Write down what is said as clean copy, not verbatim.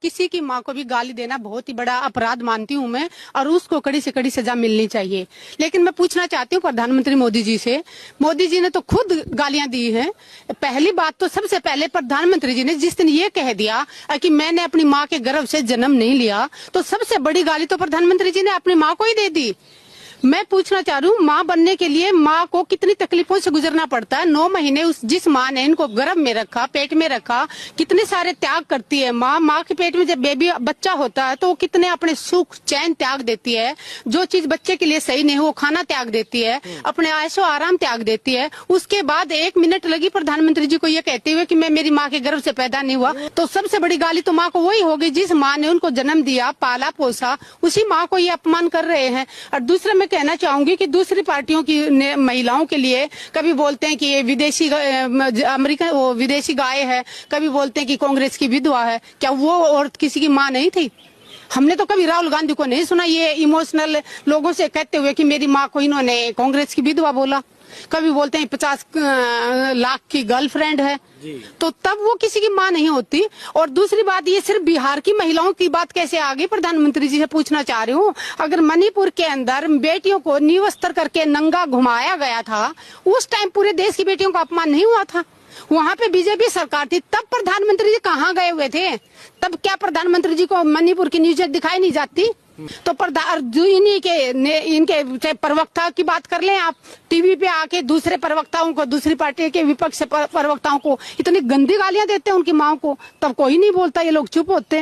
किसी की माँ को भी गाली देना बहुत ही बड़ा अपराध मानती हूँ मैं, और उसको कड़ी से कड़ी सजा मिलनी चाहिए। लेकिन मैं पूछना चाहती हूँ प्रधानमंत्री मोदी जी से, मोदी जी ने तो खुद गालियां दी हैं। पहली बात तो सबसे पहले प्रधानमंत्री जी ने जिस दिन ये कह दिया कि मैंने अपनी माँ के गर्भ से जन्म नहीं लिया, तो सबसे बड़ी गाली तो प्रधानमंत्री जी ने अपनी माँ को ही दे दी। मैं पूछना चाह रही हूँ, माँ बनने के लिए माँ को कितनी तकलीफों से गुजरना पड़ता है। 9 महीने उस जिस माँ ने इनको गर्भ में रखा, पेट में रखा, कितने सारे त्याग करती है माँ के पेट में जब बेबी बच्चा होता है तो वो कितने अपने सुख चैन त्याग देती है। जो चीज बच्चे के लिए सही नहीं वो खाना त्याग देती है, अपने आयशो आराम त्याग देती है। उसके बाद 1 मिनट लगी प्रधानमंत्री जी को ये कहते हुए कि मैं मेरी माँ के गर्भ से पैदा नहीं हुआ। तो सबसे बड़ी गाली तो माँ को वही होगी जिस माँ ने उनको जन्म दिया, पाला पोसा, उसी माँ को ये अपमान कर रहे हैं। और दूसरा मैं कहना चाहूंगी कि दूसरी पार्टियों की महिलाओं के लिए कभी बोलते हैं कि ये विदेशी अमेरिका वो विदेशी गाय है, कभी बोलते हैं कि कांग्रेस की विधवा है। क्या वो औरत किसी की माँ नहीं थी? हमने तो कभी राहुल गांधी को नहीं सुना ये इमोशनल लोगों से कहते हुए कि मेरी माँ को इन्होंने कांग्रेस की विधवा बोला। कभी बोलते हैं 50 लाख की गर्लफ्रेंड है, तो तब वो किसी की माँ नहीं होती। और दूसरी बात, ये सिर्फ बिहार की महिलाओं की बात कैसे आ गई? प्रधानमंत्री जी से पूछना चाह रही हूँ, अगर मणिपुर के अंदर बेटियों को निवस्त्र करके नंगा घुमाया गया था, उस टाइम पूरे देश की बेटियों का अपमान नहीं हुआ था? वहाँ पे बीजेपी सरकार थी, तब प्रधानमंत्री जी कहाँ गए हुए थे? तब क्या प्रधानमंत्री जी को मणिपुर की न्यूज दिखाई नहीं जाती? तो इनके प्रवक्ता की बात कर लें आप, टीवी पे आके दूसरे प्रवक्ताओं को, दूसरी पार्टी के विपक्ष प्रवक्ताओं को इतनी गंदी गालियां देते हैं उनकी माँ को, तब कोई नहीं बोलता, ये लोग चुप होते हैं।